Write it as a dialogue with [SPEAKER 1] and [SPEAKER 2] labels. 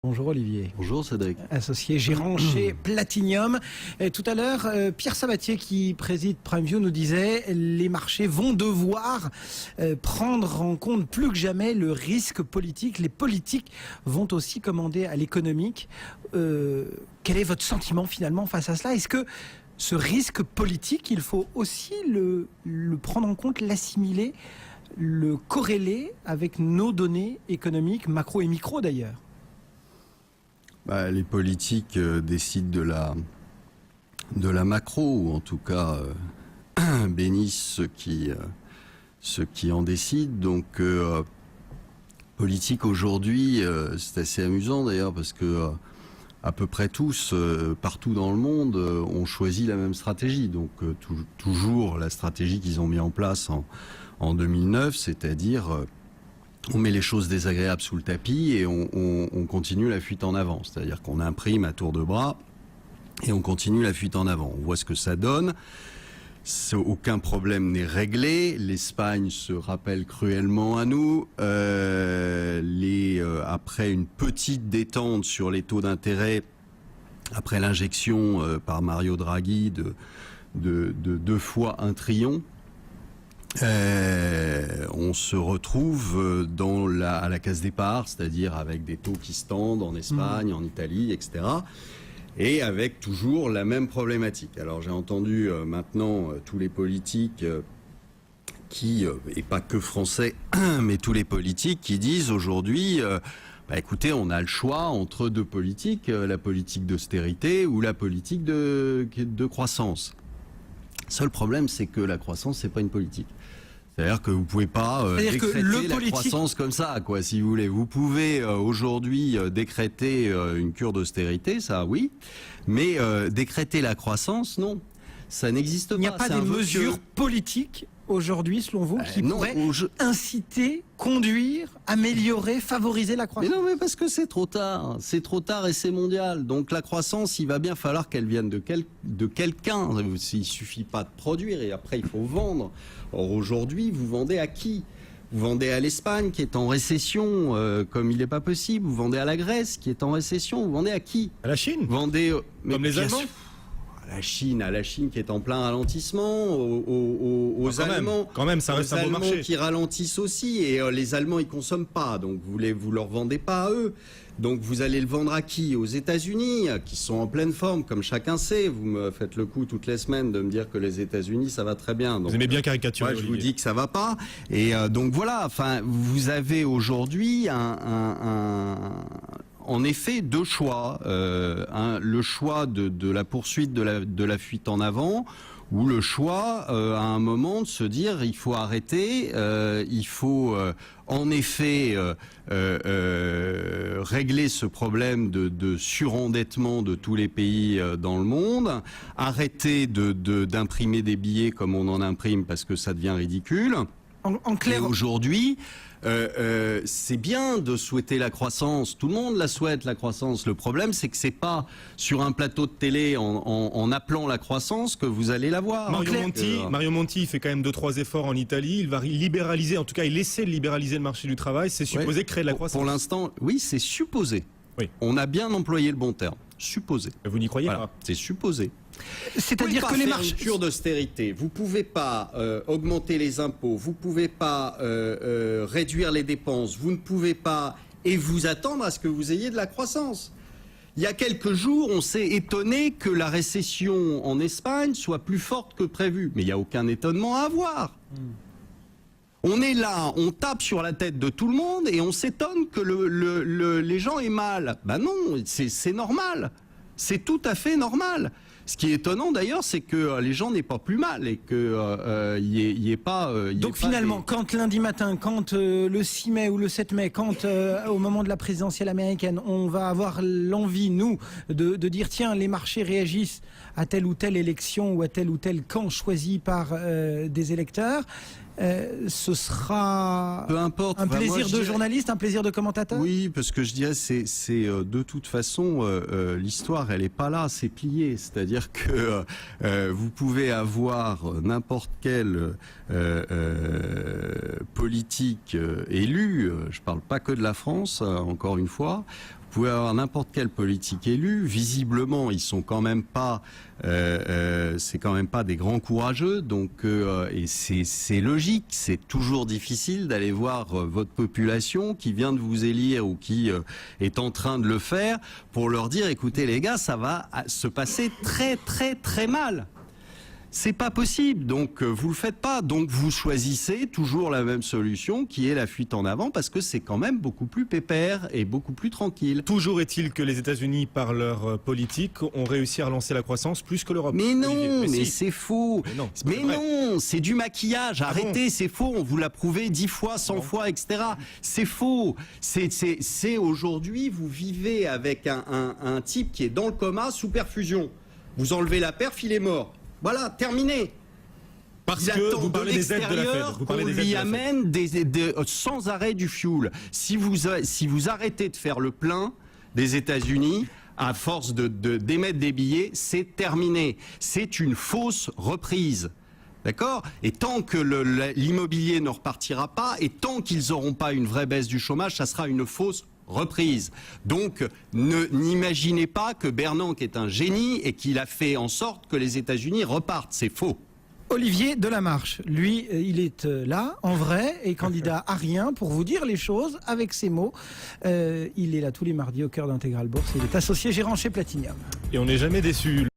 [SPEAKER 1] Bonjour Olivier.
[SPEAKER 2] Bonjour Cédric.
[SPEAKER 1] Associé gérant chez Platinium. Et tout à l'heure, Pierre Sabatier qui préside PrimeView nous disait les marchés vont devoir prendre en compte plus que jamais le risque politique. Les politiques vont aussi commander à l'économique. Quel est votre sentiment finalement face à cela? Est-ce que ce risque politique, il faut aussi le prendre en compte, l'assimiler, le corréler avec nos données économiques, macro et micro d'ailleurs?
[SPEAKER 2] Les politiques décident de la macro, ou en tout cas bénissent ceux qui en décident. Donc politique aujourd'hui, c'est assez amusant d'ailleurs parce que à peu près tous, partout dans le monde, ont choisi la même stratégie. Donc toujours la stratégie qu'ils ont mis en place en 2009, c'est-à-dire on met les choses désagréables sous le tapis et on continue la fuite en avant. C'est-à-dire qu'on imprime à tour de bras et on continue la fuite en avant. On voit ce que ça donne. Aucun problème n'est réglé. L'Espagne se rappelle cruellement à nous. Après une petite détente sur les taux d'intérêt, après l'injection par Mario Draghi de 2 fois 1 trillion, on se retrouve à la case départ, c'est-à-dire avec des taux qui se tendent en Espagne, en Italie, etc. Et avec toujours la même problématique. Alors j'ai entendu maintenant tous les politiques et pas que français, mais tous les politiques qui disent aujourd'hui, écoutez, on a le choix entre 2 politiques, la politique d'austérité ou la politique de croissance. Seul problème, c'est que la croissance, c'est pas une politique. C'est-à-dire que vous pouvez pas décréter la croissance comme ça, quoi, si vous voulez. Vous pouvez aujourd'hui décréter une cure d'austérité, ça oui, mais décréter la croissance, non. Ça n'existe pas.
[SPEAKER 1] Il n'y a pas des mesures politiques aujourd'hui, selon vous, qui pourraient inciter, conduire, améliorer, favoriser la croissance?
[SPEAKER 2] Mais non, mais parce que c'est trop tard. C'est trop tard et c'est mondial. Donc la croissance, il va bien falloir qu'elle vienne de quelqu'un. Il suffit pas de produire et après il faut vendre. Or aujourd'hui, vous vendez à qui? Vous vendez à l'Espagne qui est en récession, comme il n'est pas possible. Vous vendez à la Grèce qui est en récession. Vous vendez à qui?
[SPEAKER 3] À la Chine.
[SPEAKER 2] Vendez
[SPEAKER 3] comme les Allemands.
[SPEAKER 2] À la Chine qui est en plein ralentissement, aux Allemands,
[SPEAKER 3] quand même, ça reste un beau marché.
[SPEAKER 2] Qui ralentissent aussi, et les Allemands ils consomment pas, donc vous leur vendez pas à eux. Donc vous allez le vendre à qui? Aux États-Unis, qui sont en pleine forme, comme chacun sait. Vous me faites le coup toutes les semaines de me dire que les États-Unis ça va très bien. Donc,
[SPEAKER 3] vous aimez bien caricaturer.
[SPEAKER 2] Moi, je vous dis que ça va pas. Et donc voilà. Enfin, vous avez aujourd'hui en effet 2 choix. Le choix de la poursuite de la fuite en avant, ou le choix à un moment de se dire il faut arrêter, il faut en effet régler ce problème de surendettement de tous les pays dans le monde, arrêter d'imprimer des billets comme on en imprime parce que ça devient ridicule.
[SPEAKER 1] En clair,
[SPEAKER 2] aujourd'hui, c'est bien de souhaiter la croissance. Tout le monde la souhaite, la croissance. Le problème, c'est que c'est pas sur un plateau de télé en appelant la croissance que vous allez la voir.
[SPEAKER 3] Mario Monti fait quand même 2-3 efforts en Italie. Il va libéraliser, en tout cas, il essaie de libéraliser le marché du travail. C'est supposé créer de la croissance.
[SPEAKER 2] Pour l'instant, oui, c'est supposé.
[SPEAKER 3] Oui.
[SPEAKER 2] On a bien employé le bon terme. Supposé.
[SPEAKER 3] Vous n'y croyez pas?
[SPEAKER 2] C'est supposé.
[SPEAKER 1] C'est-à-dire que les marchés...
[SPEAKER 2] Une cure d'austérité, vous pouvez pas augmenter les impôts, vous pouvez pas réduire les dépenses, vous ne pouvez pas et vous attendre à ce que vous ayez de la croissance. Il y a quelques jours, on s'est étonné que la récession en Espagne soit plus forte que prévu, mais il n'y a aucun étonnement à avoir. On est là, on tape sur la tête de tout le monde et on s'étonne que les gens aient mal. Ben non, c'est normal. C'est tout à fait normal. Ce qui est étonnant d'ailleurs, c'est que les gens n'aient pas plus mal et que y ait pas.
[SPEAKER 1] Donc finalement, quand lundi matin, quand le 6 mai ou le 7 mai, quand au moment de la présidentielle américaine, on va avoir l'envie, nous, de dire tiens, les marchés réagissent à telle ou telle élection ou à tel ou tel camp choisi par des électeurs. Ce sera
[SPEAKER 2] peu importe,
[SPEAKER 1] un plaisir de journaliste, un plaisir de commentateur?
[SPEAKER 2] Oui, parce que je dirais c'est de toute façon l'histoire elle est pas là, c'est plié. C'est-à-dire que vous pouvez avoir n'importe quel politique élu, je parle pas que de la France, encore une fois. Vous pouvez avoir n'importe quel politique élu. Visiblement, ils sont quand même pas, c'est quand même pas des grands courageux. Donc, et c'est logique. C'est toujours difficile d'aller voir votre population qui vient de vous élire ou qui est en train de le faire pour leur dire, écoutez les gars, ça va se passer très très très mal. C'est pas possible, donc vous le faites pas. Donc vous choisissez toujours la même solution qui est la fuite en avant parce que c'est quand même beaucoup plus pépère et beaucoup plus tranquille.
[SPEAKER 3] Toujours est-il que les États-Unis, par leur politique, ont réussi à relancer la croissance plus que l'Europe.
[SPEAKER 2] Mais non,
[SPEAKER 3] mais
[SPEAKER 2] mais
[SPEAKER 3] si.
[SPEAKER 2] c'est faux. Mais non, c'est du maquillage. Arrêtez, c'est faux. On vous l'a prouvé 10 fois, 100 fois, etc. C'est faux. C'est aujourd'hui, vous vivez avec un type qui est dans le coma sous perfusion. Vous enlevez la perf, il est mort. Voilà, terminé.
[SPEAKER 3] Parce
[SPEAKER 2] Il
[SPEAKER 3] que
[SPEAKER 2] attend
[SPEAKER 3] vous parlez
[SPEAKER 2] de
[SPEAKER 3] des aides de la Fed.
[SPEAKER 2] l'extérieur
[SPEAKER 3] Vous
[SPEAKER 2] qu'on
[SPEAKER 3] parlez des aides
[SPEAKER 2] lui
[SPEAKER 3] de la Fed.
[SPEAKER 2] amène sans arrêt du fioul. Si vous arrêtez de faire le plein des États-Unis, à force d'émettre des billets, c'est terminé. C'est une fausse reprise. D'accord ? Et tant que l'immobilier ne repartira pas, et tant qu'ils n'auront pas une vraie baisse du chômage, ça sera une fausse reprise. Donc, n'imaginez pas que Bernanke est un génie et qu'il a fait en sorte que les États-Unis repartent. C'est faux.
[SPEAKER 1] Olivier Delamarche, lui, il est là, en vrai, et candidat à rien pour vous dire les choses avec ses mots. Il est là tous les mardis au cœur d'Intégral Bourse. Il est associé gérant chez Platinium.
[SPEAKER 3] Et on n'est jamais déçu.